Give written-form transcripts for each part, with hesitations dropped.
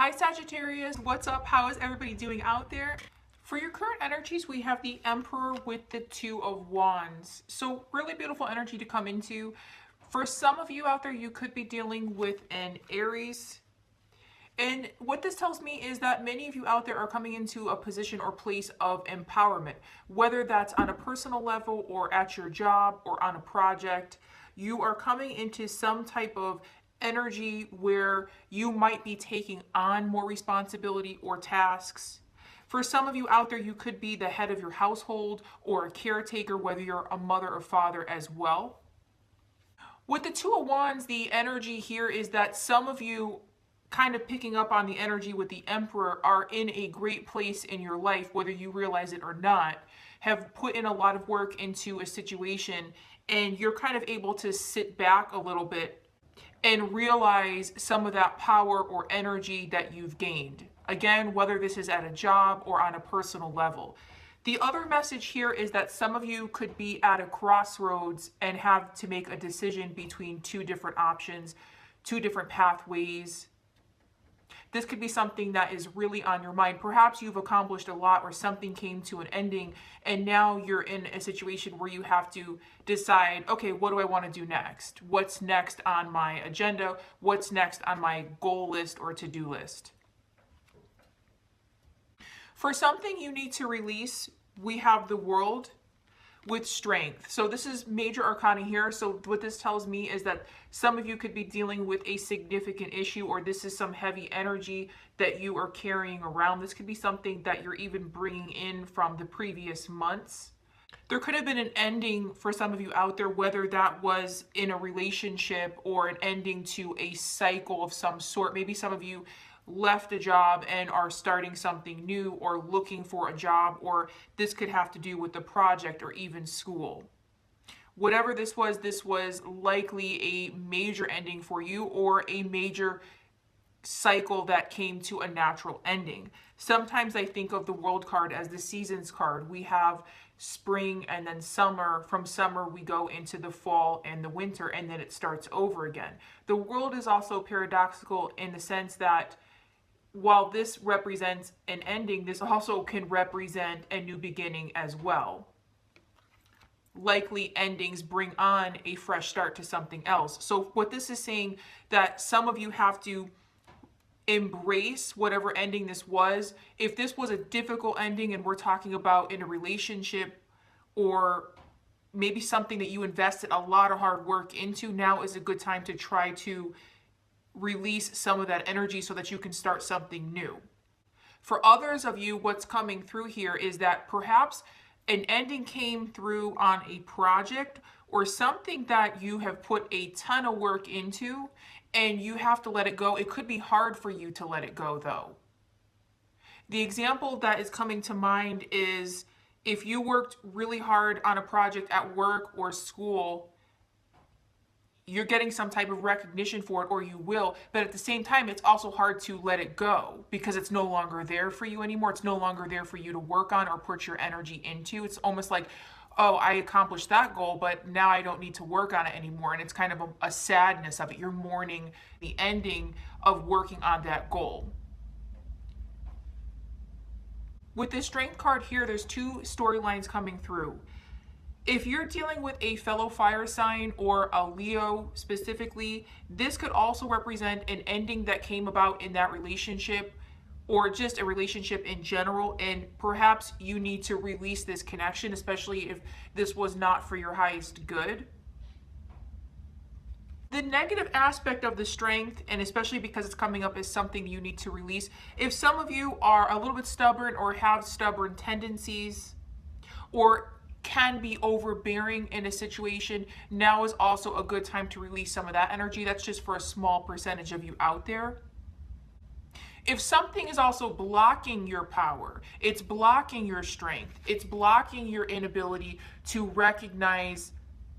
Hi Sagittarius, what's up? How is everybody doing out there? For your current energies, we have the Emperor with the Two of Wands. So really beautiful energy to come into. For some of you out there, you could be dealing with an Aries. And what this tells me is that many of you out there are coming into a position or place of empowerment, whether that's on a personal level or at your job or on a project. You are coming into some type of energy where you might be taking on more responsibility or tasks. For some of you out there, you could be the head of your household or a caretaker, whether you're a mother or father as well. With the Two of Wands, the energy here is that some of you, kind of picking up on the energy with the Emperor, are in a great place in your life, whether you realize it or not, have put in a lot of work into a situation, and you're kind of able to sit back a little bit and realize some of that power or energy that you've gained. Again, whether this is at a job or on a personal level. The other message here is that some of you could be at a crossroads and have to make a decision between two different options, two different pathways. This could be something that is really on your mind. Perhaps you've accomplished a lot or something came to an ending and now you're in a situation where you have to decide, okay, what do I want to do next? What's next on my agenda? What's next on my goal list or to-do list? For something you need to release, we have the World with Strength. So this is major arcana here. So what this tells me is that some of you could be dealing with a significant issue, or this is some heavy energy that you are carrying around. This could be something that you're even bringing in from the previous months. There could have been an ending for some of you out there, whether that was in a relationship or an ending to a cycle of some sort. Maybe some of you left a job and are starting something new or looking for a job, or this could have to do with the project or even school. Whatever this was likely a major ending for you or a major cycle that came to a natural ending. Sometimes I think of the World card as the seasons card. We have spring and then summer. From summer we go into the fall and the winter, and then it starts over again. The World is also paradoxical in the sense that while this represents an ending, this also can represent a new beginning as well. Likely endings bring on a fresh start to something else. So what this is saying, that some of you have to embrace whatever ending this was. If this was a difficult ending and we're talking about in a relationship or maybe something that you invested a lot of hard work into, now is a good time to try to release some of that energy so that you can start something new. For others of you, what's coming through here is that perhaps an ending came through on a project or something that you have put a ton of work into and you have to let it go. It could be hard for you to let it go though. The example that is coming to mind is if you worked really hard on a project at work or school, you're getting some type of recognition for it, or you will, but at the same time, it's also hard to let it go because it's no longer there for you anymore. It's no longer there for you to work on or put your energy into. It's almost like, oh, I accomplished that goal, but now I don't need to work on it anymore. And it's kind of a sadness of it. You're mourning the ending of working on that goal. With this Strength card here, there's two storylines coming through. If you're dealing with a fellow fire sign or a Leo specifically, this could also represent an ending that came about in that relationship or just a relationship in general, and perhaps you need to release this connection, especially if this was not for your highest good. The negative aspect of the Strength, and especially because it's coming up as something you need to release, if some of you are a little bit stubborn or have stubborn tendencies or can be overbearing in a situation, now is also a good time to release some of that energy. That's just for a small percentage of you out there. If something is also blocking your power, it's blocking your strength, it's blocking your inability to recognize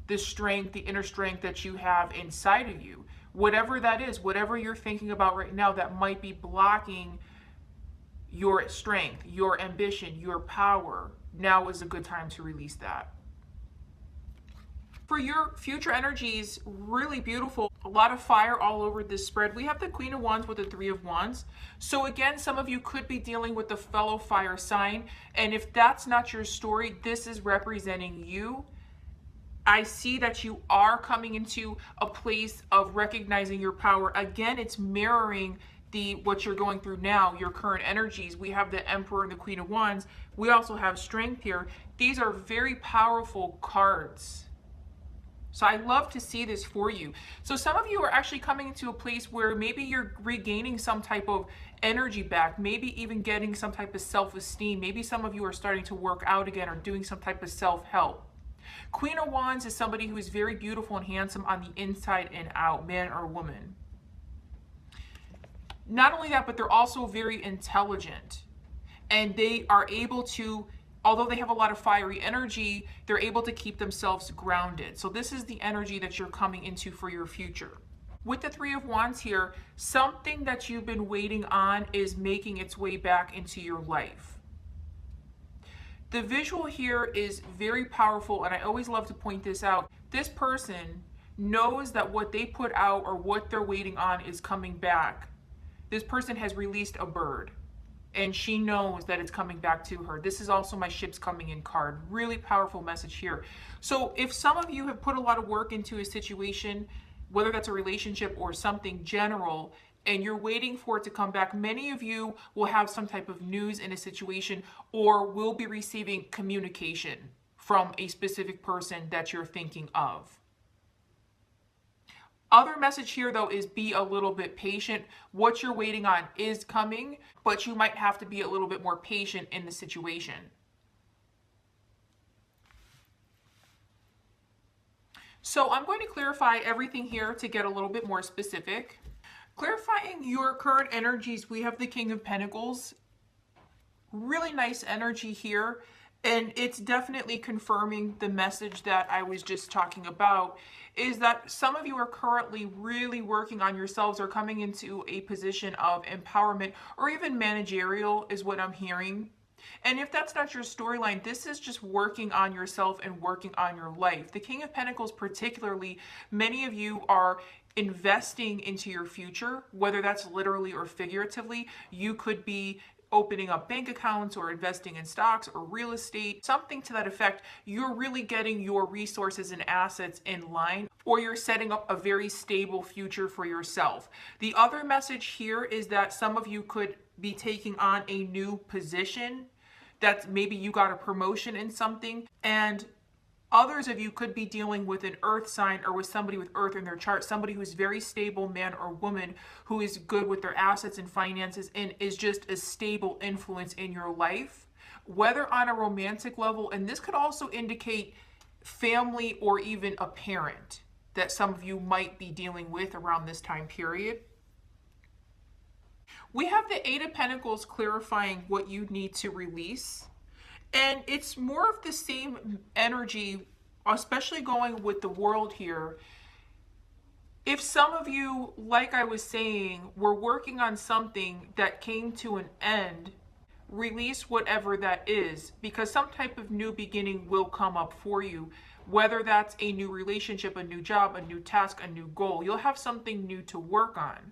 the strength, the inner strength that you have inside of you, whatever that is, whatever you're thinking about right now that might be blocking your strength, your ambition, your power, now is a good time to release that. For your future energies, really beautiful. A lot of fire all over this spread. We have the Queen of Wands with the Three of Wands. So again, some of you could be dealing with the fellow fire sign. And if that's not your story, this is representing you. I see that you are coming into a place of recognizing your power. Again, it's mirroring what you're going through now, your current energies. We have the Emperor and the Queen of Wands. We also have Strength here. These are very powerful cards. So I love to see this for you. So some of you are actually coming into a place where maybe you're regaining some type of energy back, maybe even getting some type of self-esteem. Maybe some of you are starting to work out again or doing some type of self-help. Queen of Wands is somebody who is very beautiful and handsome on the inside and out, man or woman. Not only that, but they're also very intelligent, and they are able to, although they have a lot of fiery energy, they're able to keep themselves grounded. So this is the energy that you're coming into for your future. With the Three of Wands here, something that you've been waiting on is making its way back into your life. The visual here is very powerful, and I always love to point this out. This person knows that what they put out or what they're waiting on is coming back. This person has released a bird, and she knows that it's coming back to her. This is also my ships coming in card. Really powerful message here. So if some of you have put a lot of work into a situation, whether that's a relationship or something general, and you're waiting for it to come back, many of you will have some type of news in a situation or will be receiving communication from a specific person that you're thinking of. Other message here, though, is be a little bit patient. What you're waiting on is coming, but you might have to be a little bit more patient in the situation. So I'm going to clarify everything here to get a little bit more specific. Clarifying your current energies, we have the King of Pentacles. Really nice energy here. And it's definitely confirming the message that I was just talking about, is that some of you are currently really working on yourselves or coming into a position of empowerment or even managerial is what I'm hearing. And if that's not your storyline, this is just working on yourself and working on your life. The King of Pentacles particularly, many of you are investing into your future, whether that's literally or figuratively. You could be opening up bank accounts or investing in stocks or real estate, something to that effect. You're really getting your resources and assets in line, or you're setting up a very stable future for yourself. The other message here is that some of you could be taking on a new position, that maybe you got a promotion in something, and others of you could be dealing with an earth sign or with somebody with earth in their chart, somebody who's very stable, man or woman, who is good with their assets and finances and is just a stable influence in your life, whether on a romantic level. And this could also indicate family or even a parent that some of you might be dealing with around this time period. We have the Eight of Pentacles clarifying what you need to release. And it's more of the same energy, especially going with the World here. If some of you, like I was saying, were working on something that came to an end, release whatever that is, because some type of new beginning will come up for you. Whether that's a new relationship, a new job, a new task, a new goal, you'll have something new to work on.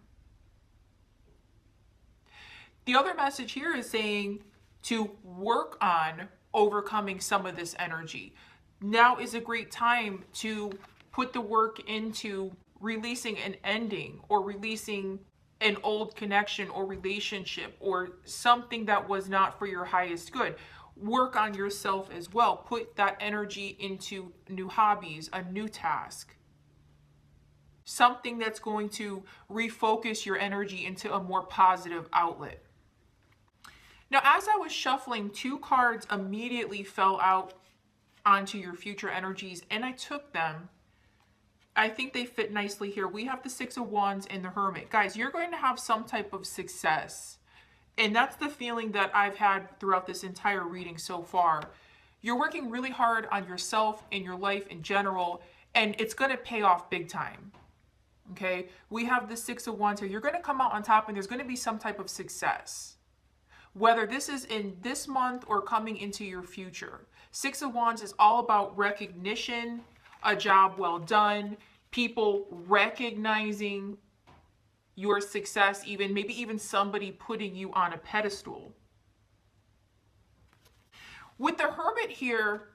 The other message here is saying to work on overcoming some of this energy. Now is a great time to put the work into releasing an ending or releasing an old connection or relationship or something that was not for your highest good. Work on yourself as well. Put that energy into new hobbies, a new task. Something that's going to refocus your energy into a more positive outlet. Now, as I was shuffling, two cards immediately fell out onto your future energies, and I took them. I think they fit nicely here. We have the Six of Wands and the Hermit. Guys, you're going to have some type of success. And that's the feeling that I've had throughout this entire reading so far. You're working really hard on yourself and your life in general, and it's going to pay off big time. Okay? We have the Six of Wands here. You're going to come out on top, and there's going to be some type of success. Whether this is in this month or coming into your future. Six of Wands is all about recognition, a job well done, people recognizing your success, even maybe even somebody putting you on a pedestal. With the Hermit here,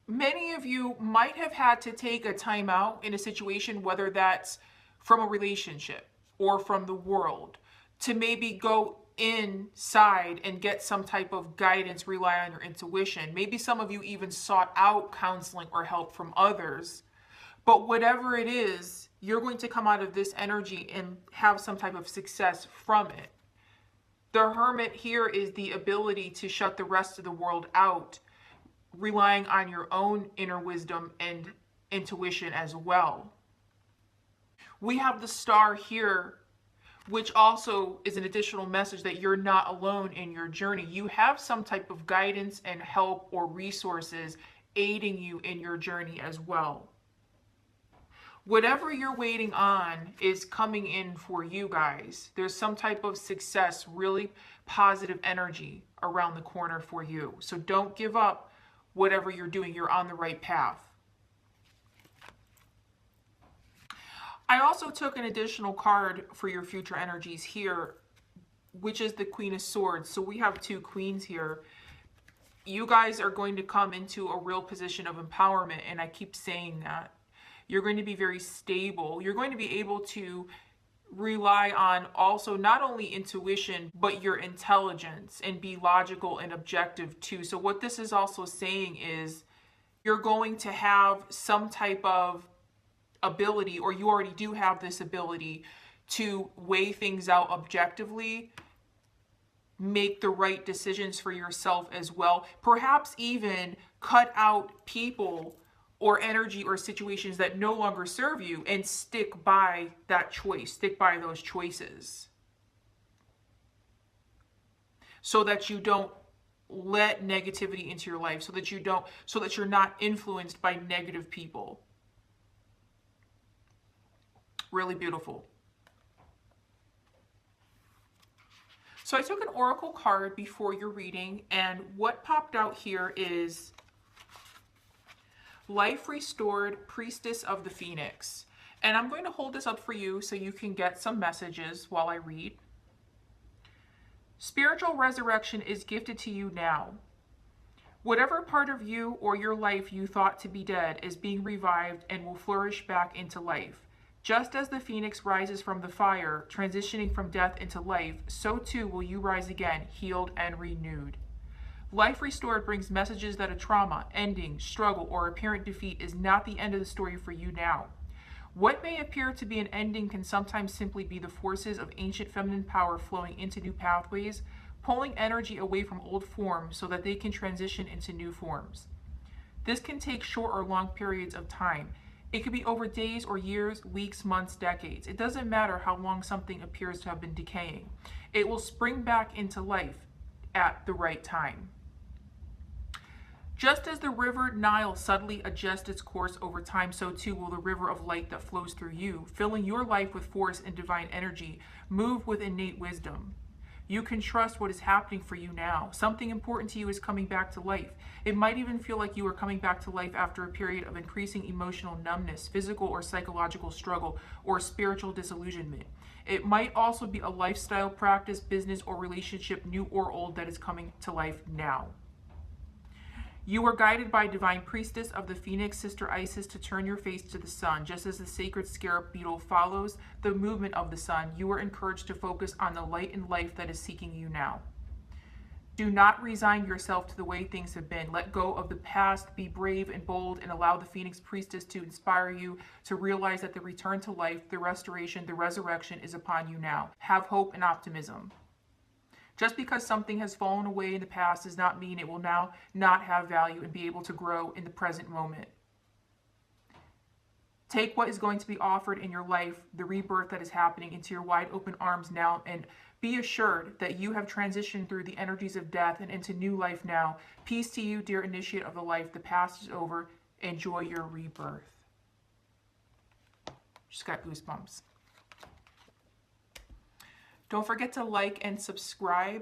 many of you might have had to take a time out in a situation, whether that's from a relationship or from the world, to maybe go inside and get some type of guidance, rely on your intuition. Maybe some of you even sought out counseling or help from others. But whatever it is, you're going to come out of this energy and have some type of success from it. The Hermit here is the ability to shut the rest of the world out, relying on your own inner wisdom and intuition as well. We have the Star here, which also is an additional message that you're not alone in your journey. You have some type of guidance and help or resources aiding you in your journey as well. Whatever you're waiting on is coming in for you guys. There's some type of success, really positive energy around the corner for you. So don't give up whatever you're doing. You're on the right path. I also took an additional card for your future energies here, which is the Queen of Swords. So we have two queens here. You guys are going to come into a real position of empowerment, and I keep saying that. You're going to be very stable. You're going to be able to rely on also not only intuition, but your intelligence, and be logical and objective too. So what this is also saying is you're going to have some type of ability, or you already do have this ability, to weigh things out objectively, make the right decisions for yourself as well. Perhaps even cut out people or energy or situations that no longer serve you, and stick by that choice, stick by those choices, so that you don't let negativity into your life, so that you're not influenced by negative people. Really beautiful. So I took an oracle card before your reading, and what popped out here is Life Restored, Priestess of the Phoenix. And I'm going to hold this up for you so you can get some messages while I read. Spiritual resurrection is gifted to you now. Whatever part of you or your life you thought to be dead is being revived and will flourish back into life. Just as the phoenix rises from the fire, transitioning from death into life, so too will you rise again, healed and renewed. Life Restored brings messages that a trauma, ending, struggle, or apparent defeat is not the end of the story for you now. What may appear to be an ending can sometimes simply be the forces of ancient feminine power flowing into new pathways, pulling energy away from old forms so that they can transition into new forms. This can take short or long periods of time. It could be over days or years, weeks, months, decades. It doesn't matter how long something appears to have been decaying. It will spring back into life at the right time. Just as the river Nile subtly adjusts its course over time, so too will the river of light that flows through you, filling your life with force and divine energy, move with innate wisdom. You can trust what is happening for you now. Something important to you is coming back to life. It might even feel like you are coming back to life after a period of increasing emotional numbness, physical or psychological struggle, or spiritual disillusionment. It might also be a lifestyle, practice, business, or relationship, new or old, that is coming to life now. You are guided by divine priestess of the Phoenix, Sister Isis, to turn your face to the sun. Just as the sacred scarab beetle follows the movement of the sun, you are encouraged to focus on the light and life that is seeking you now. Do not resign yourself to the way things have been. Let go of the past, be brave and bold, and allow the Phoenix priestess to inspire you to realize that the return to life, the restoration, the resurrection is upon you now. Have hope and optimism. Just because something has fallen away in the past does not mean it will now not have value and be able to grow in the present moment. Take what is going to be offered in your life, the rebirth that is happening, into your wide open arms now, and be assured that you have transitioned through the energies of death and into new life now. Peace to you, dear initiate of the life. The past is over. Enjoy your rebirth. Just got goosebumps. Don't forget to like and subscribe.